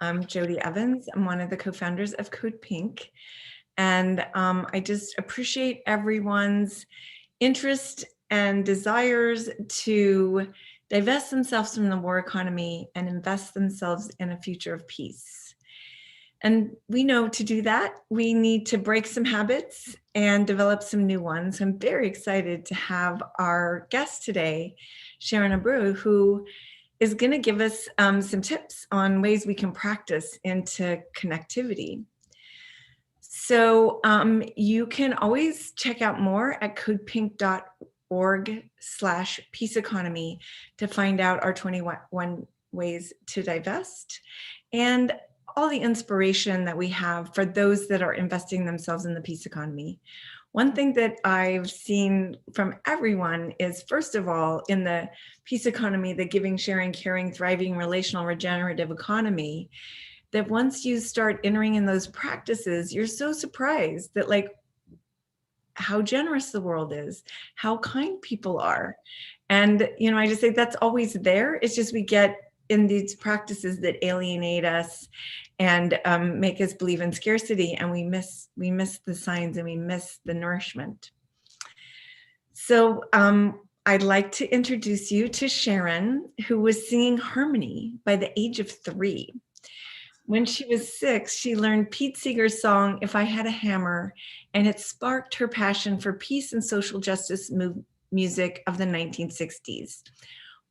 I'm Jody Evans. I'm one of the co-founders of CODEPINK. And I just appreciate everyone's interest and desires to divest themselves from the war economy and invest themselves in a future of peace. And we know to do that, we need to break some habits and develop some new ones. I'm very excited to have our guest today, Sharon Abreu, who is going to give us some tips on ways we can practice into connectivity. So you can always check out more at codepink.org/peace economy to find out our 21 ways to divest and all the inspiration that we have for those that are investing themselves in the peace economy. One thing that I've seen from everyone is, first of all, in the peace economy, the giving, sharing, caring, thriving, relational, regenerative economy, that once you start entering in those practices, you're so surprised that how generous the world is, how kind people are. And, I just think that's always there. It's just we get in these practices that alienate us and make us believe in scarcity, and we miss the signs and we miss the nourishment. So I'd like to introduce you to Sharon, who was singing harmony by the age of 3. When she was 6, she learned Pete Seeger's song, "If I Had a Hammer," and it sparked her passion for peace and social justice music of the 1960s.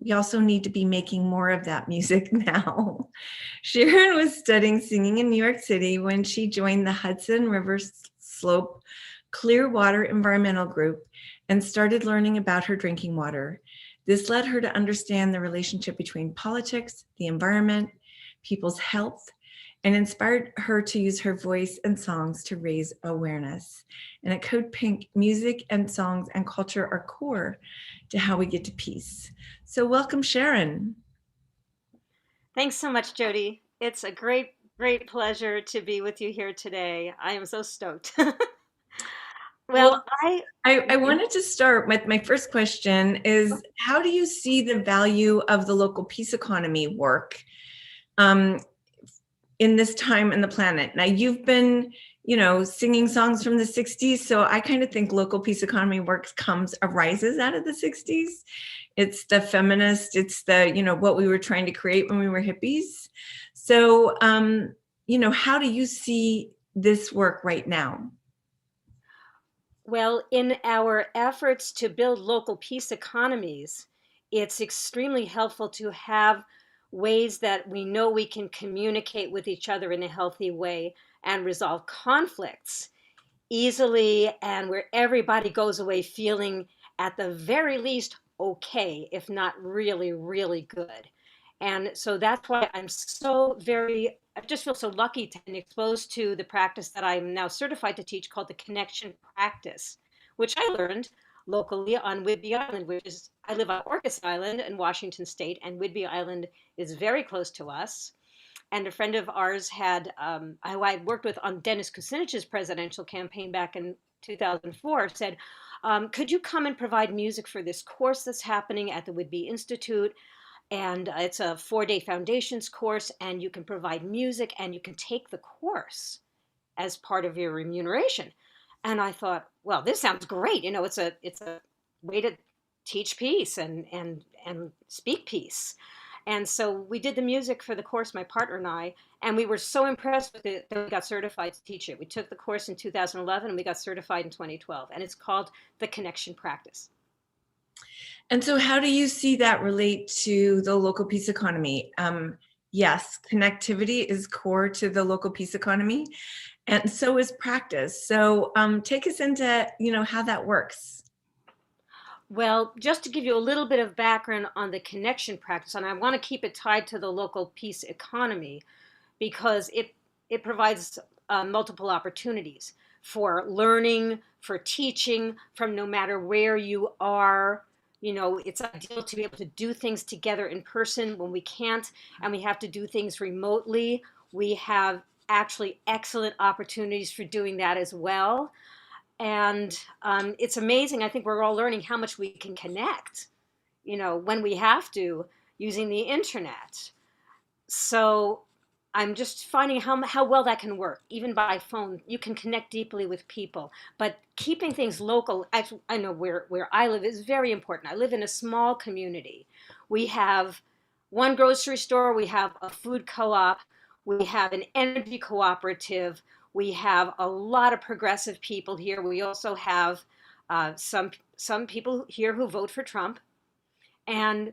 We also need to be making more of that music now. Sharon was studying singing in New York City when she joined the Hudson River Slope Clearwater Environmental Group and started learning about her drinking water. This led her to understand the relationship between politics, the environment, people's health, and inspired her to use her voice and songs to raise awareness. And at CODEPINK, music and songs and culture are core to how we get to peace. So welcome, Sharon. Thanks so much, Jody. It's a great pleasure to be with you here today. I am so stoked. Well, I wanted to start with my first question is, how do you see the value of the local peace economy work in this time in the planet? Now, you've been, singing songs from the 60s, so I kind of think local peace economy work arises out of the 60s. It's the feminist, it's the, what we were trying to create when we were hippies. So, how do you see this work right now? Well, in our efforts to build local peace economies, it's extremely helpful to have ways that we know we can communicate with each other in a healthy way and resolve conflicts easily, and where everybody goes away feeling at the very least okay, if not really, really good. And so that's why I just feel so lucky to be exposed to the practice that I'm now certified to teach called the connection practice, which I learned locally on Whidbey Island, I live on Orcas Island in Washington State, and Whidbey Island is very close to us. And a friend of ours who I had worked with on Dennis Kucinich's presidential campaign back in 2004, said, could you come and provide music for this course that's happening at the Whidbey Institute? And it's a 4-day foundations course, and you can provide music and you can take the course as part of your remuneration. And I thought, well, this sounds great. It's a way to teach peace and speak peace. And so we did the music for the course, my partner and I, and we were so impressed with it that we got certified to teach it. We took the course in 2011 and we got certified in 2012, and it's called the Connection Practice. And so how do you see that relate to the local peace economy? Yes, connectivity is core to the local peace economy, and so is practice. So take us into, how that works. Well, just to give you a little bit of background on the connection practice, and I want to keep it tied to the local peace economy because it provides multiple opportunities for learning, for teaching from no matter where you are. It's ideal to be able to do things together in person when we can't, and we have to do things remotely. We have actually excellent opportunities for doing that as well. And it's amazing. I think we're all learning how much we can connect, when we have to, using the internet. So I'm just finding how well that can work. Even by phone, you can connect deeply with people. But keeping things local, I know where I live is very important. I live in a small community. We have one grocery store, we have a food co-op, we have an energy cooperative, we have a lot of progressive people here. We also have some people here who vote for Trump. And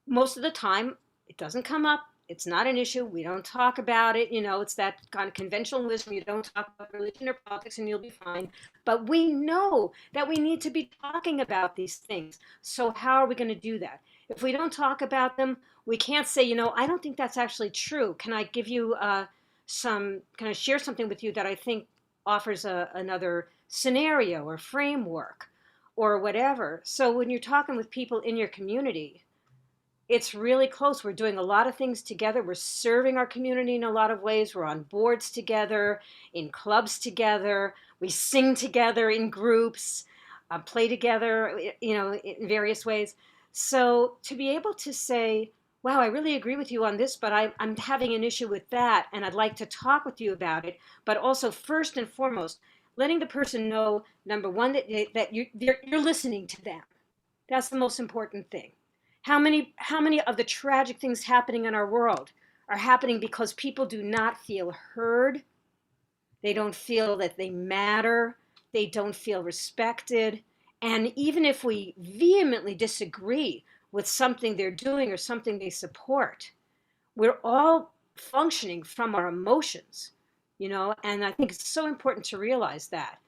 most of the time, it doesn't come up. It's not an issue. We don't talk about it. You know, it's that kind of conventional wisdom. You don't talk about religion or politics and you'll be fine. But we know that we need to be talking about these things. So, how are we going to do that? If we don't talk about them, we can't say, you know, I don't think that's actually true. Can I give you can I share something with you that I think offers another scenario or framework or whatever? So, when you're talking with people in your community, it's really close. We're doing a lot of things together. We're serving our community in a lot of ways. We're on boards together, in clubs together. We sing together in groups, play together, you know, in various ways. So to be able to say, wow, I really agree with you on this, but I'm having an issue with that, and I'd like to talk with you about it. But also, first and foremost, letting the person know, number one, that you're listening to them. That's the most important thing. How many of the tragic things happening in our world are happening because people do not feel heard, they don't feel that they matter, they don't feel respected, and even if we vehemently disagree with something they're doing or something they support, we're all functioning from our emotions, you know, and I think it's so important to realize that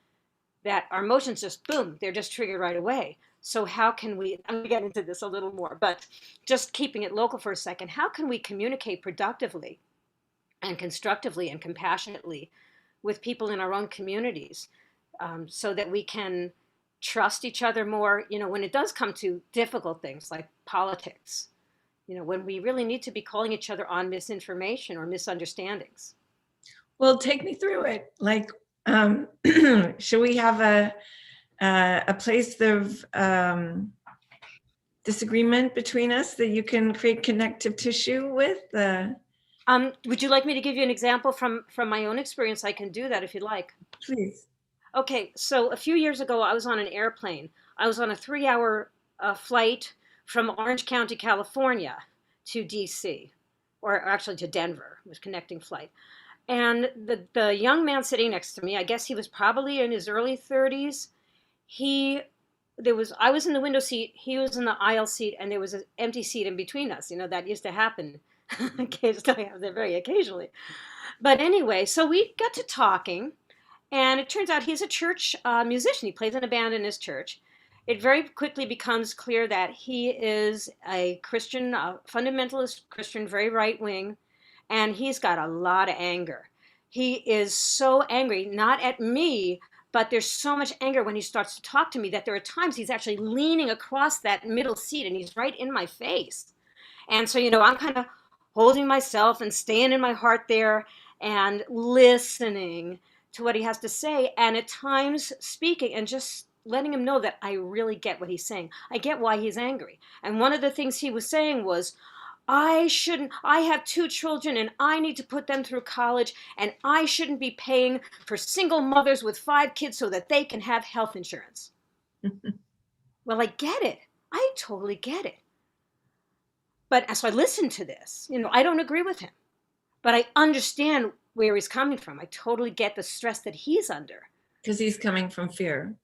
our emotions just boom, they're just triggered right away. So how can we, I'm gonna get into this a little more, but just keeping it local for a second, how can we communicate productively and constructively and compassionately with people in our own communities, so that we can trust each other more, you know, when it does come to difficult things like politics, you know, when we really need to be calling each other on misinformation or misunderstandings. Well, take me through it. Like, should we have a place of disagreement between us that you can create connective tissue with? Would you like me to give you an example from my own experience? I can do that if you'd like. Please. Okay, so a few years ago, I was on an airplane. I was on a 3 hour flight from Orange County, California to DC, or actually to Denver. It was a connecting flight. And the young man sitting next to me, I guess he was probably in his early 30s. He I was in the window seat, he was in the aisle seat, and there was an empty seat in between us. You know, that used to happen occasionally, very occasionally. But anyway, so we got to talking, and it turns out he's a church musician. He plays in a band in his church. It very quickly becomes clear that he is a Christian, fundamentalist Christian, very right wing, and he's got a lot of anger. He is so angry, not at me, but there's so much anger when he starts to talk to me that there are times he's actually leaning across that middle seat and he's right in my face. And so, you know, I'm kind of holding myself and staying in my heart there and listening to what he has to say. And at times speaking and just letting him know that I really get what he's saying. I get why he's angry. And one of the things he was saying was, I have two children and I need to put them through college, and I shouldn't be paying for single mothers with 5 kids so that they can have health insurance. Well, I get it. I totally get it. But so I listened to this. You know, I don't agree with him, but I understand where he's coming from. I totally get the stress that he's under. Because he's coming from fear.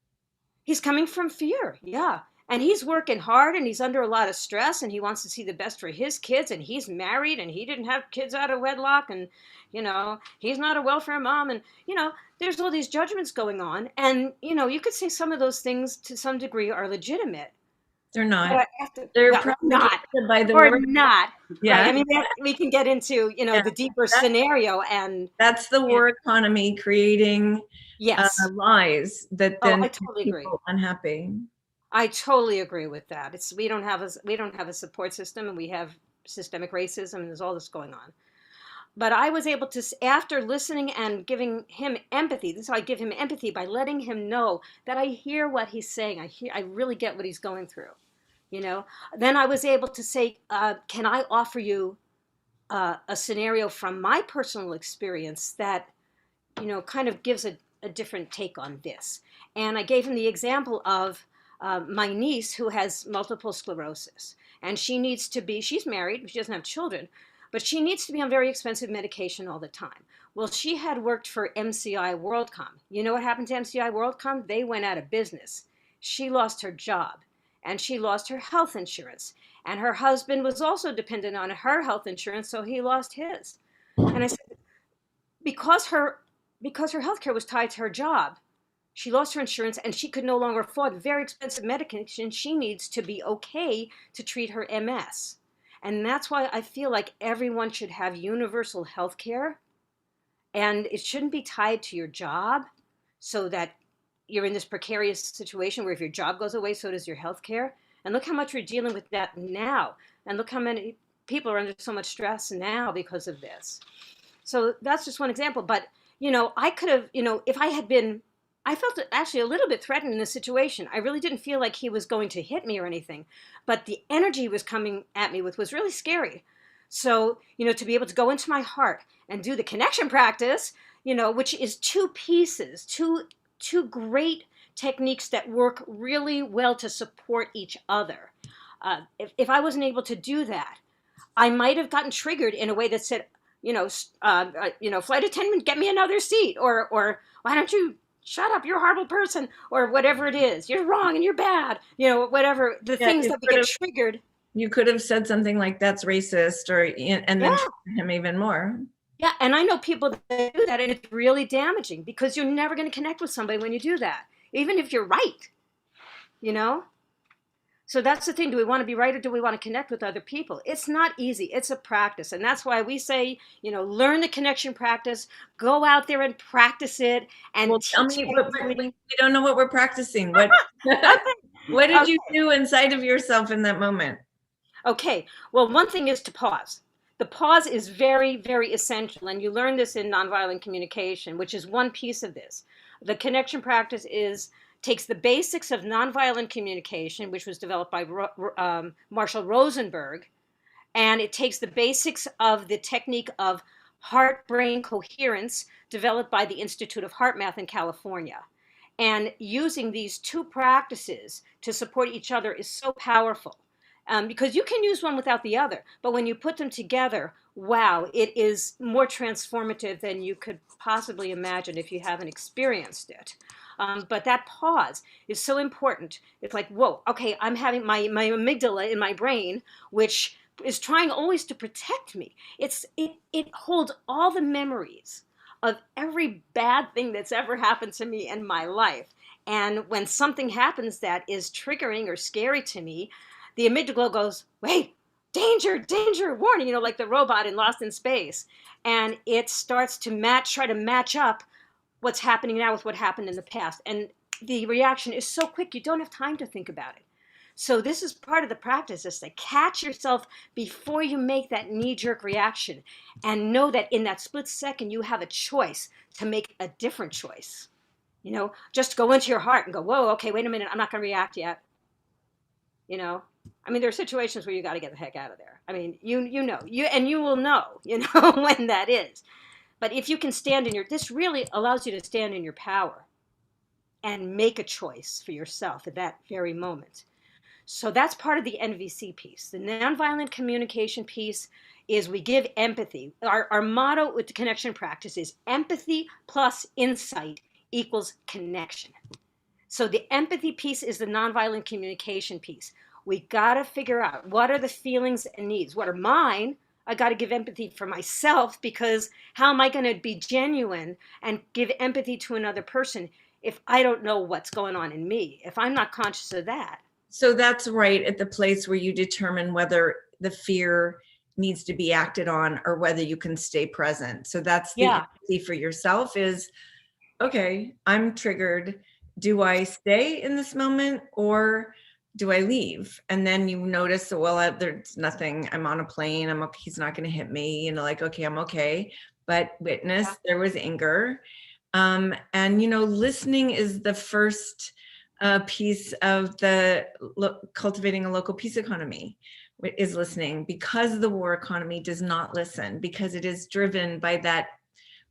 He's coming from fear, yeah. And he's working hard and he's under a lot of stress and he wants to see the best for his kids, and he's married and he didn't have kids out of wedlock, and, you know, he's not a welfare mom, and, you know, there's all these judgments going on. And, you know, you could say some of those things to some degree are legitimate. They're not. But I have to, They're well, not, by the or word. not. Yeah. Right? I mean, we can get into, you know, the deeper scenario, and that's the war economy creating yes, lies that then I totally keep agree. people unhappy. I totally agree with that. We don't have a support system, and we have systemic racism, and there's all this going on. But I was able to, after listening and giving him empathy, this is how I give him empathy, by letting him know that I hear what he's saying. I really get what he's going through. You know, then I was able to say, can I offer you a scenario from my personal experience that, kind of gives a different take on this. And I gave him the example of my niece who has multiple sclerosis. And she's married, she doesn't have children, but she needs to be on very expensive medication all the time. Well, she had worked for MCI WorldCom. You know what happened to MCI WorldCom? They went out of business. She lost her job and she lost her health insurance. And her husband was also dependent on her health insurance, so he lost his. And I said, because her healthcare was tied to her job, she lost her insurance and she could no longer afford the very expensive medication she needs to be okay to treat her MS. And that's why I feel like everyone should have universal health care, and it shouldn't be tied to your job so that you're in this precarious situation where if your job goes away, so does your health care. And look how much we're dealing with that now. And look how many people are under so much stress now because of this. So that's just one example. But, I could have, if I had been, I felt actually a little bit threatened in this situation. I really didn't feel like he was going to hit me or anything, but the energy he was coming at me with was really scary. So, to be able to go into my heart and do the connection practice, which is two pieces, two great techniques that work really well to support each other. If I wasn't able to do that, I might have gotten triggered in a way that said, flight attendant, get me another seat, or why don't you shut up, you're a horrible person, or whatever it is, you're wrong and you're bad, whatever the things that we get triggered. You could have said something like that's racist, and then trigger him even more. Yeah, and I know people that do that, and it's really damaging because you're never going to connect with somebody when you do that, even if you're right, So that's the thing. Do we want to be right or do we want to connect with other people? It's not easy. It's a practice. And that's why we say, learn the connection practice, go out there and practice it. And tell me, we don't know what we're practicing. What did you do inside of yourself in that moment? Okay. Well, one thing is to pause. The pause is very, very essential. And you learn this in nonviolent communication, which is one piece of this. The connection practice takes the basics of nonviolent communication, which was developed by Marshall Rosenberg, and it takes the basics of the technique of heart-brain coherence developed by the Institute of Heart Math in California. And using these two practices to support each other is so powerful because you can use one without the other, but when you put them together, wow, it is more transformative than you could possibly imagine if you haven't experienced it. But that pause is so important. It's like, whoa, okay, I'm having my amygdala in my brain, which is trying always to protect me. It holds all the memories of every bad thing that's ever happened to me in my life. And when something happens that is triggering or scary to me, the amygdala goes, wait, danger, danger, warning, like the robot in Lost in Space. And it starts to try to match up what's happening now with what happened in the past. And the reaction is so quick, you don't have time to think about it. So this is part of the practice, is to catch yourself before you make that knee-jerk reaction and know that in that split second, you have a choice to make a different choice. Just go into your heart and go, whoa, okay, wait a minute, I'm not going to react yet. There are situations where you got to get the heck out of there. You will know, when that is. But if you can this really allows you to stand in your power and make a choice for yourself at that very moment. So that's part of the NVC piece. The nonviolent communication piece is we give empathy. Our motto with the connection practice is empathy plus insight equals connection. So the empathy piece is the nonviolent communication piece. We got to figure out what are the feelings and needs. What are mine? I got to give empathy for myself, because how am I going to be genuine and give empathy to another person if I don't know what's going on in me, if I'm not conscious of that? So that's right at the place where you determine whether the fear needs to be acted on or whether you can stay present. So that's the empathy for yourself is, okay, I'm triggered. Do I stay in this moment or do I leave? And then you notice, well, there's nothing. I'm on a plane. I'm okay. He's not going to hit me. Okay, I'm okay. But witness, there was anger. And, listening is the first piece of the cultivating a local peace economy, is listening, because the war economy does not listen, because it is driven by that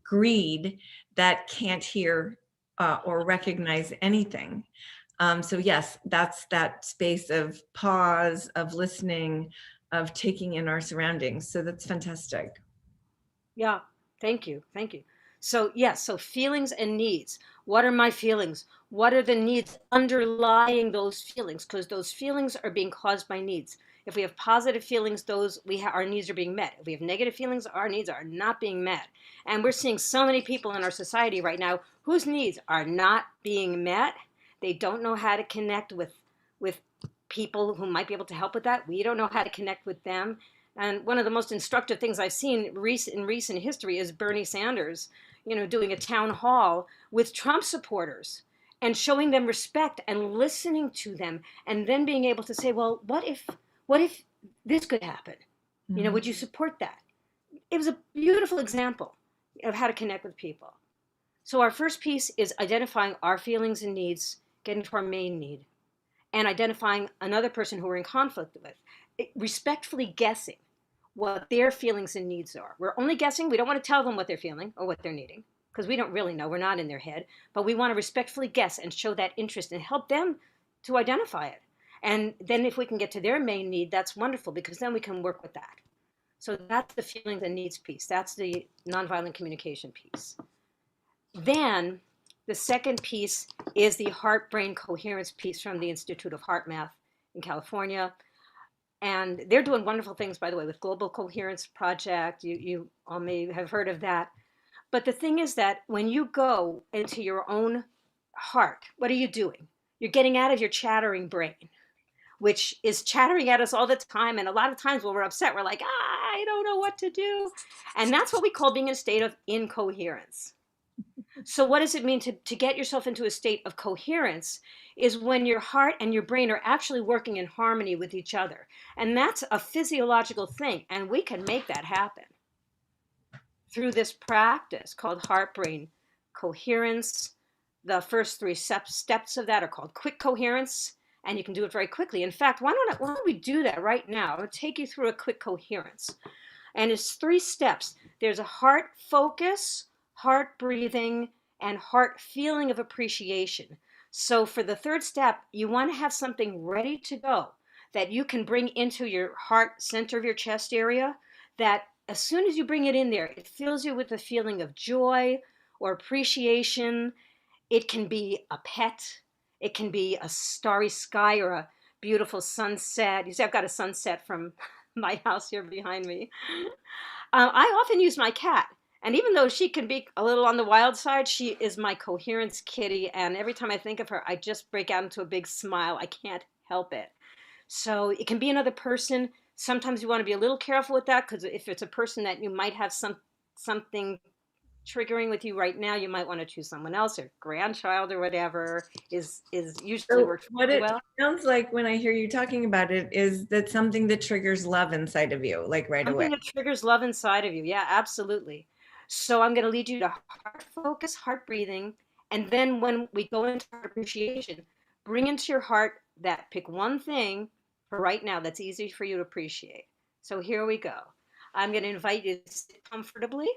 greed that can't hear or recognize anything. So yes, that's that space of pause, of listening, of taking in our surroundings. So that's fantastic. Yeah, thank you. Thank you. So, yes, so feelings and needs. What are my feelings? What are the needs underlying those feelings? Because those feelings are being caused by needs. If we have positive feelings, our needs are being met. If we have negative feelings, our needs are not being met. And we're seeing so many people in our society right now whose needs are not being met. They don't know how to connect with people who might be able to help with that. We don't know how to connect with them. And one of the most instructive things I've seen in recent history is Bernie Sanders, doing a town hall with Trump supporters and showing them respect and listening to them, and then being able to say, well, what if this could happen? Would you support that? It was a beautiful example of how to connect with people. So our first piece is identifying our feelings and needs, getting to our main need, and identifying another person who we're in conflict with, respectfully guessing what their feelings and needs are. We're only guessing. We don't want to tell them what they're feeling or what they're needing, because we don't really know. We're not in their head. But we want to respectfully guess and show that interest and help them to identify it. And then if we can get to their main need, that's wonderful, because then we can work with that. So that's the feelings and needs piece. That's the nonviolent communication piece. Then the second piece is the heart-brain coherence piece from the Institute of Heart Math in California. And they're doing wonderful things, by the way, with Global Coherence Project. You all may have heard of that. But the thing is that when you go into your own heart, what are you doing? You're getting out of your chattering brain, which is chattering at us all the time. And a lot of times when we're upset, we're like, I don't know what to do. And that's what we call being in a state of incoherence. So what does it mean to get yourself into a state of coherence is when your heart and your brain are actually working in harmony with each other. And that's a physiological thing. And we can make that happen through this practice called heart-brain coherence. The first three steps of that are called quick coherence, and you can do it very quickly. In fact, why don't we do that right now? I'll take you through a quick coherence. And it's 3 steps. There's a heart focus, heart breathing, and heart feeling of appreciation. So for the third step, you want to have something ready to go that you can bring into your heart center of your chest area, that as soon as you bring it in there, it fills you with a feeling of joy or appreciation. It can be a pet. It can be a starry sky or a beautiful sunset. You see, I've got a sunset from my house here behind me. I often use my cat. And even though she can be a little on the wild side, she is my coherence kitty. And every time I think of her, I just break out into a big smile. I can't help it. So it can be another person. Sometimes you want to be a little careful with that, because if it's a person that you might have something triggering with you right now, you might want to choose someone else, or grandchild or whatever is usually So works what really it well. sounds like when I hear you talking about it is that something that triggers love inside of you, like right away. Something that triggers love inside of you. Yeah, absolutely. So I'm going to lead you to heart focus, heart breathing. And then when we go into heart appreciation, bring into your heart pick one thing for right now that's easy for you to appreciate. So here we go. I'm going to invite you to sit comfortably.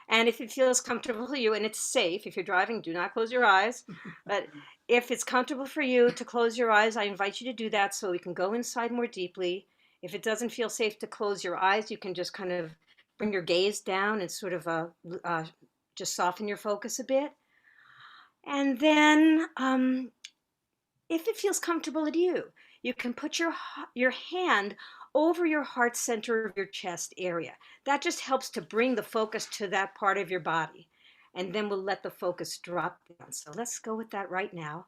And if it feels comfortable for you and it's safe, if you're driving, do not close your eyes. But if it's comfortable for you to close your eyes, I invite you to do that so we can go inside more deeply. If it doesn't feel safe to close your eyes, you can just kind of bring your gaze down and sort of just soften your focus a bit. And then if it feels comfortable to you, you can put your hand over your heart center of your chest area. That just helps to bring the focus to that part of your body. And then we'll let the focus drop down. So let's go with that right now.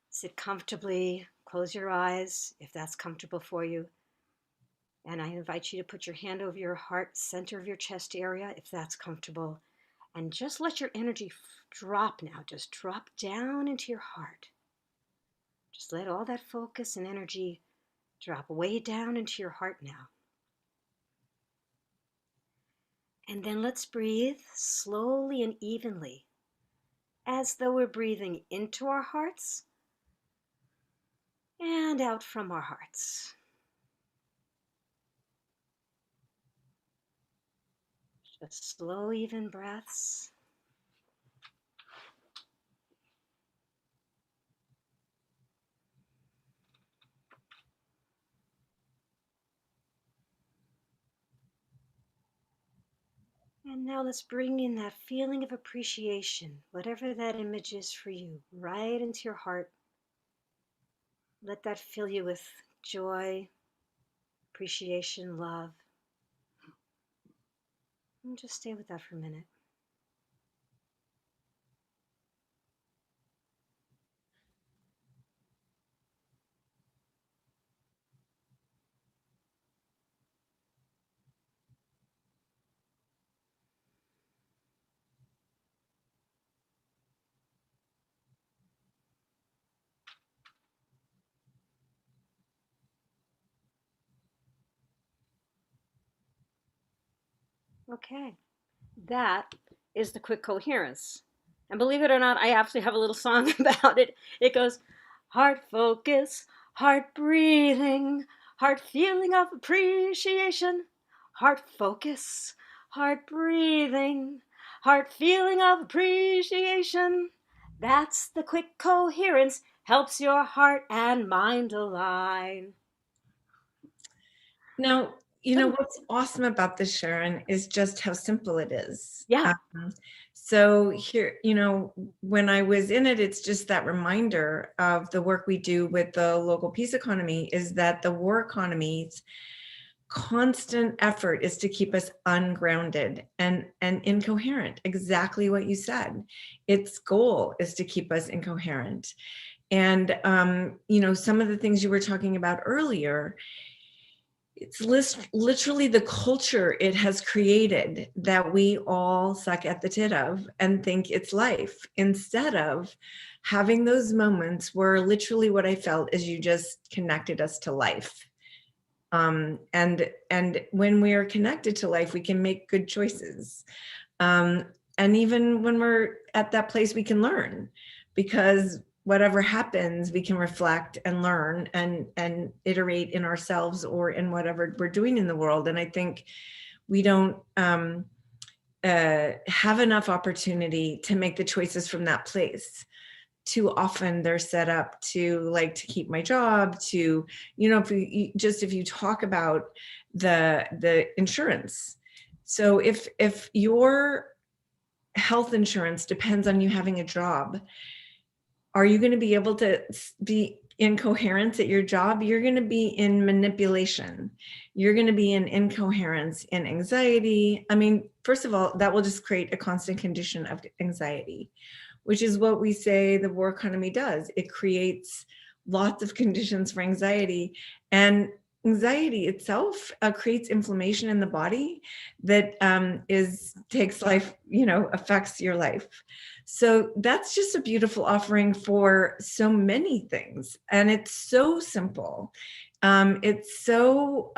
Sit comfortably, close your eyes if that's comfortable for you. And I invite you to put your hand over your heart center of your chest area if that's comfortable. And just let your energy drop now. Just drop down into your heart. Just let all that focus and energy drop way down into your heart now. And then let's breathe slowly and evenly, as though we're breathing into our hearts and out from our hearts. The slow, even breaths. And now let's bring in that feeling of appreciation, whatever that image is for you, right into your heart. Let that fill you with joy, appreciation, love. And just stay with that for a minute. Okay, that is the quick coherence. And believe it or not, I actually have a little song about it. It goes, heart focus, heart breathing, heart feeling of appreciation, heart focus, heart breathing, heart feeling of appreciation. That's the quick coherence, helps your heart and mind align. Now, what's awesome about this, Sharon, is just how simple it is. Yeah. So here, when I was in it, it's just that reminder of the work we do with the local peace economy is that the war economy's constant effort is to keep us ungrounded and incoherent. Exactly what you said. Its goal is to keep us incoherent. And, some of the things you were talking about earlier, it's literally the culture it has created that we all suck at the tit of and think it's life, instead of having those moments where literally what I felt is you just connected us to life. And when we are connected to life, we can make good choices. And even when we're at that place, we can learn, because whatever happens, we can reflect and learn and iterate in ourselves or in whatever we're doing in the world. And I think we don't have enough opportunity to make the choices from that place. Too often they're set up to keep my job, to, if you talk about the insurance. So if your health insurance depends on you having a job, are you going to be able to be in coherence at your job? You're going to be in manipulation. You're going to be in incoherence, in anxiety. I mean, first of all, that will just create a constant condition of anxiety, which is what we say the war economy does. It creates lots of conditions for anxiety, and anxiety itself creates inflammation in the body that takes life, affects your life. So that's just a beautiful offering for so many things. And it's so simple. It's so,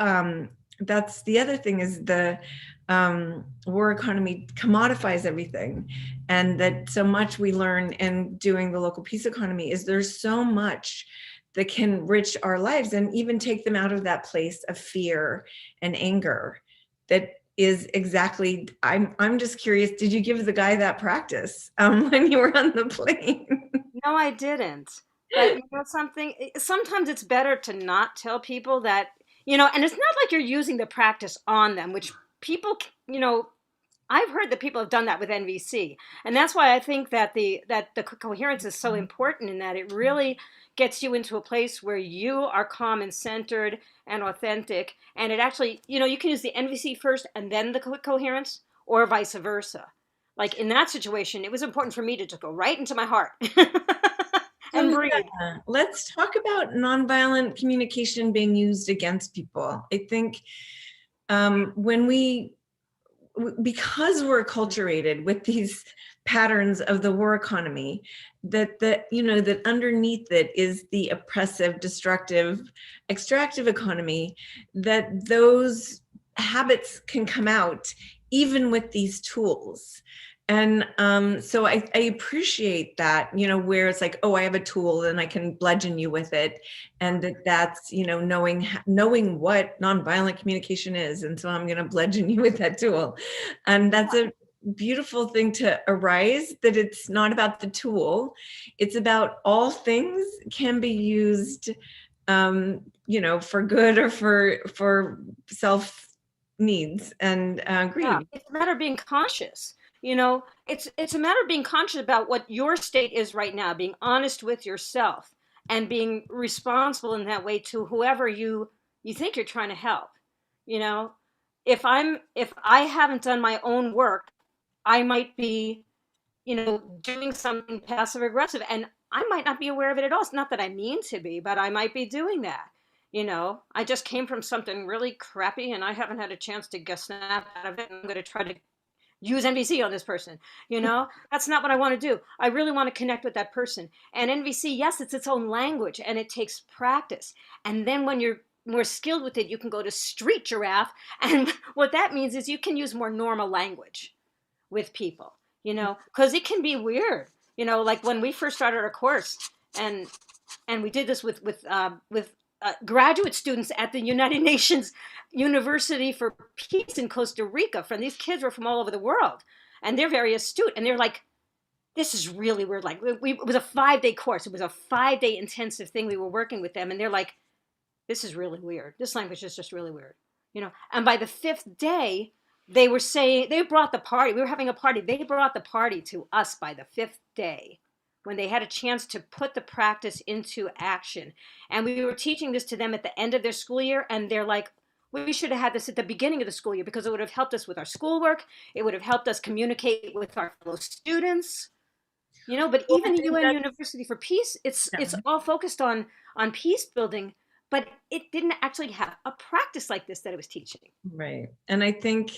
that's the other thing, is the war economy commodifies everything. And that so much we learn in doing the local peace economy is there's so much that can enrich our lives and even take them out of that place of fear and anger. That is exactly, I'm just curious, did you give the guy that practice when you were on the plane? No, I didn't. But you know something? Sometimes it's better to not tell people that, and it's not like you're using the practice on them, which people, I've heard that people have done that with NVC. And that's why I think that the coherence is so important, in that it really gets you into a place where you are calm and centered and authentic. And it actually, you can use the NVC first and then the coherence, or vice versa. Like in that situation, it was important for me to just go right into my heart and breathe. Yeah. Let's talk about nonviolent communication being used against people. I think because we're acculturated with these patterns of the war economy, that underneath it is the oppressive, destructive, extractive economy, that those habits can come out even with these tools. And so I appreciate that, where it's like, oh, I have a tool and I can bludgeon you with it. And that's, knowing what nonviolent communication is. And so I'm going to bludgeon you with that tool. And that's a beautiful thing to arise, that it's not about the tool. It's about all things can be used, for good or for self needs and Yeah, greed. it's a matter of being conscious. It's a matter of being conscious about what your state is right now, being honest with yourself and being responsible in that way to whoever you think you're trying to help. You know, if I haven't done my own work, I might be, doing something passive aggressive, and I might not be aware of it at all. It's not that I mean to be, but I might be doing that. I just came from something really crappy and I haven't had a chance to get snap out of it. I'm going to try to use NVC on this person. That's not what I want to do. I really want to connect with that person. And NVC, yes, it's its own language and it takes practice. And then when you're more skilled with it, you can go to street giraffe. And what that means is you can use more normal language with people, because it can be weird. Like when we first started our course, and we did this with graduate students at the United Nations University for Peace in Costa Rica. From these kids were from all over the world, and they're very astute, and they're like, "This is really weird." Like it was a 5-day course. It was a 5-day intensive thing. We were working with them, and they're like, "This is really weird. This language is just really weird." And by the 5th day, they were saying they brought the party. We were having a party. They brought the party to us by the 5th day, when they had a chance to put the practice into action. And we were teaching this to them at the end of their school year, and they're like, we should have had this at the beginning of the school year, because it would have helped us with our schoolwork. It would have helped us communicate with our fellow students. But Well, I even the think UN that's, University for Peace, it's yeah. it's all focused on peace building, but it didn't actually have a practice like this that it was teaching. Right. And I think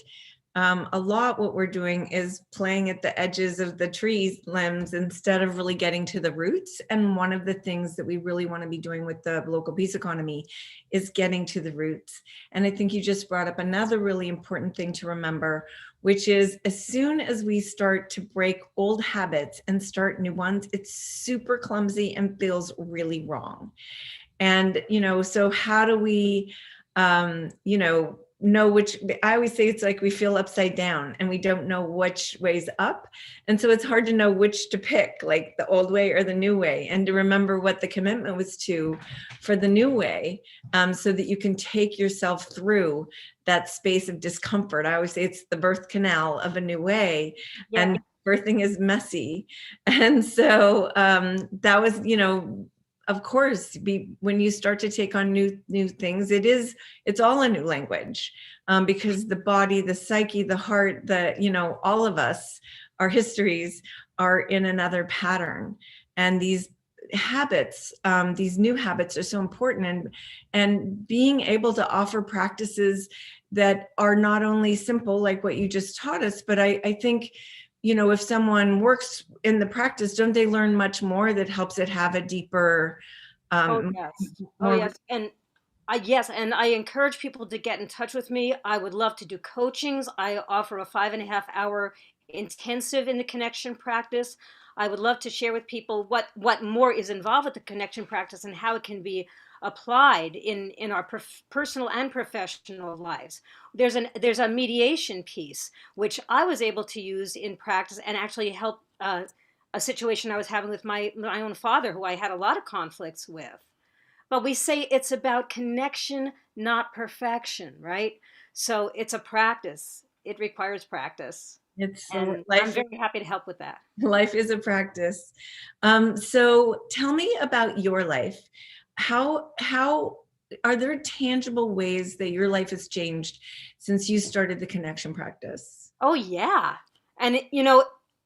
a lot what we're doing is playing at the edges of the trees limbs instead of really getting to the roots. And one of the things that we really want to be doing with the local peace economy is getting to the roots. And I think you just brought up another really important thing to remember, which is as soon as we start to break old habits and start new ones, it's super clumsy and feels really wrong. And, so how do we, know which, I always say it's like we feel upside down and we don't know which way's up. And so it's hard to know which to pick, like the old way or the new way, and to remember what the commitment was to for the new way, so that you can take yourself through that space of discomfort. I always say it's the birth canal of a new way. Yeah. And birthing is messy. And so that was, of course, when you start to take on new things, it's all a new language, because the body, the psyche, the heart, all of us, our histories are in another pattern, and these habits, these new habits are so important, and being able to offer practices that are not only simple, like what you just taught us, but I think, if someone works in the practice, don't they learn much more that helps it have a deeper, Oh yes. Oh more. yes. And yes, and I encourage people to get in touch with me. I would love to do coachings. I offer a 5.5-hour intensive in the connection practice. I would love to share with people what more is involved with the connection practice and how it can be applied in our personal and professional lives. There's a mediation piece which I was able to use in practice and actually help a situation I was having with my own father, who I had a lot of conflicts with. But we say it's about connection, not perfection, right? So it's a practice. It requires practice. It's And I'm life. very happy to help with that. Life is a practice. So tell me about your life. How are there tangible ways that your life has changed since you started the connection practice? Oh, yeah. And,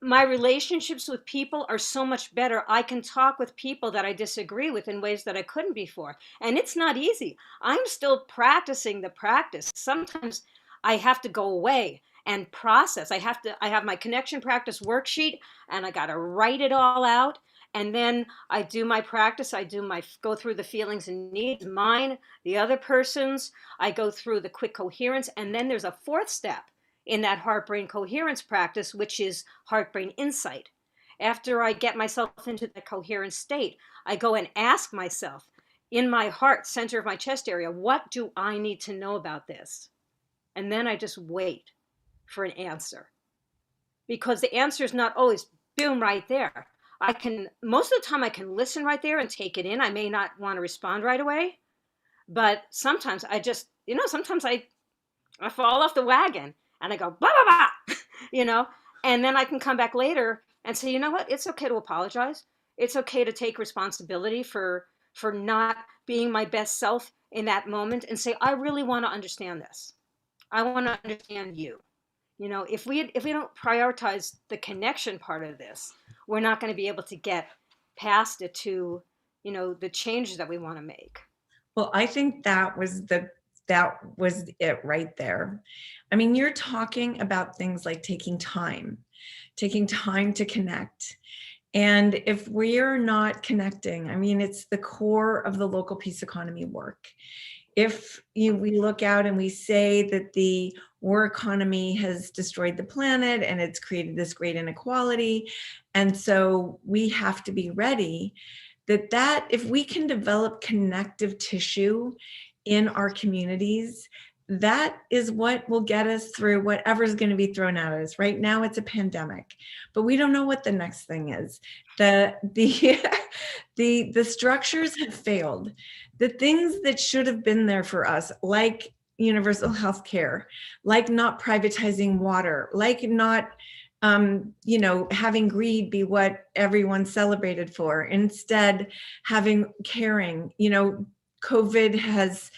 my relationships with people are so much better. I can talk with people that I disagree with in ways that I couldn't before. And it's not easy. I'm still practicing the practice. Sometimes I have to go away and process. I have my connection practice worksheet and I got to write it all out. And then I do my practice. Go through the feelings and needs, mine, the other person's. I go through the quick coherence. And then there's a fourth step. in that heart brain coherence practice, which is heart brain insight. After I get myself into that coherent state, I go and ask myself in my heart, center of my chest area, what do I need to know about this? And then I just wait for an answer, because the answer is not always boom right there. I can, most of the time, I can listen right there and take it in. I may not want to respond right away, but sometimes I just, sometimes I fall off the wagon and I go, blah, blah, blah, and then I can come back later and say, you know what? It's okay to apologize. It's okay to take responsibility for not being my best self in that moment, and say, I really want to understand this. I want to understand you. If we don't prioritize the connection part of this, we're not going to be able to get past it to, the changes that we want to make. Well, I think that was it right there. I mean, you're talking about things like taking time to connect. And if we're not connecting, I mean, it's the core of the local peace economy work. If we look out and we say that the war economy has destroyed the planet and it's created this great inequality, and so we have to be ready that if we can develop connective tissue in our communities, that is what will get us through whatever's going to be thrown at us. Right now it's a pandemic, but we don't know what the next thing is. The the structures have failed. The things that should have been there for us, like universal health care, like not privatizing water, like not having greed be what everyone celebrated for, instead having caring. COVID has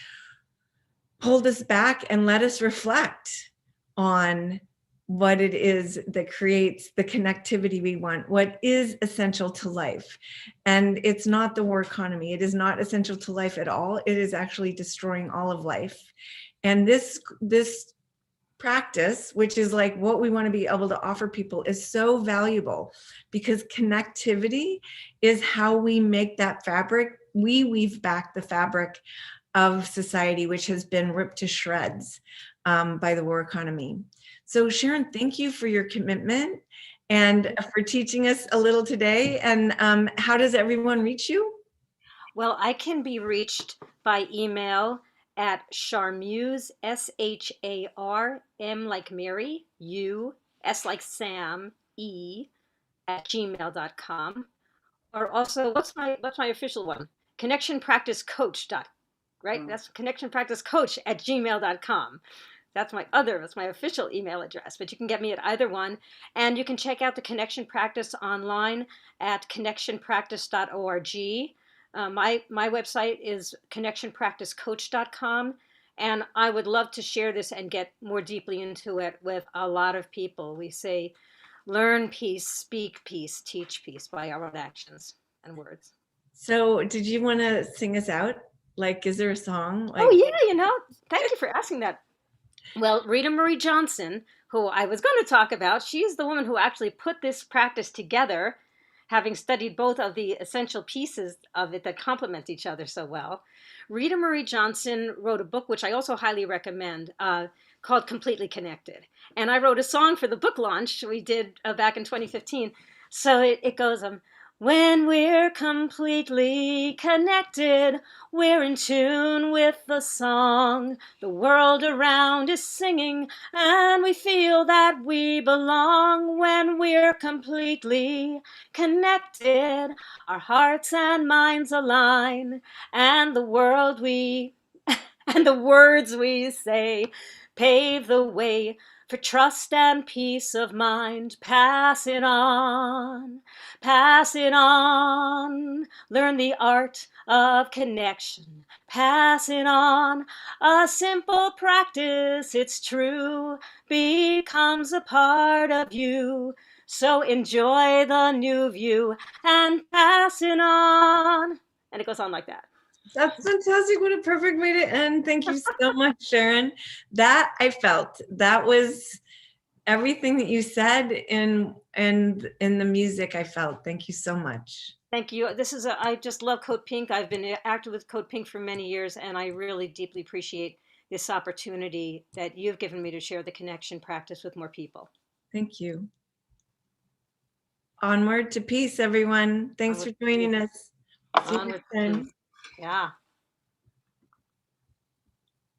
pulled us back and let us reflect on what it is that creates the connectivity we want, what is essential to life. And it's not the war economy. It is not essential to life at all. It is actually destroying all of life. And this practice, which is like what we want to be able to offer people, is so valuable, because connectivity is how we make that fabric. We weave back the fabric of society, which has been ripped to shreds by the war economy. So Sharon, thank you for your commitment and for teaching us a little today. And how does everyone reach you? Well, I can be reached by email at Charmuse, SHARM like Mary, U, S like Sam, E, at gmail.com. Or also, what's my official one? Connection Practice Coach. Right? That's Connection Practice Coach at gmail.com. That's my official email address, but you can get me at either one. And you can check out the Connection Practice online at connectionpractice.org. My website is connectionpracticecoach.com. And I would love to share this and get more deeply into it with a lot of people. We say, learn peace, speak peace, teach peace by our own actions and words. So did you want to sing us out? Like, is there a song? Oh, yeah, thank you for asking that. Well, Rita Marie Johnson, who I was going to talk about, she's the woman who actually put this practice together, having studied both of the essential pieces of it that complement each other so well. Rita Marie Johnson wrote a book, which I also highly recommend, called Completely Connected. And I wrote a song for the book launch we did back in 2015. So it goes, when we're completely connected, we're in tune with the song the world around is singing, and we feel that we belong. When we're completely connected, our hearts and minds align, and the world and the words we say pave the way for trust and peace of mind. Pass it on, pass it on. Learn the art of connection. Pass it on. A simple practice, it's true, becomes a part of you. So enjoy the new view and pass it on. And it goes on like that. That's fantastic. What a perfect way to end. Thank you so much, Sharon. That I felt. That was everything that you said in the music I felt. Thank you so much. Thank you. I just love CODEPINK. I've been active with CODEPINK for many years, and I really deeply appreciate this opportunity that you've given me to share the connection practice with more people. Thank you. Onward to peace, everyone. Thanks Onward for to joining peace. us. See you Onward next to time. peace. Yeah.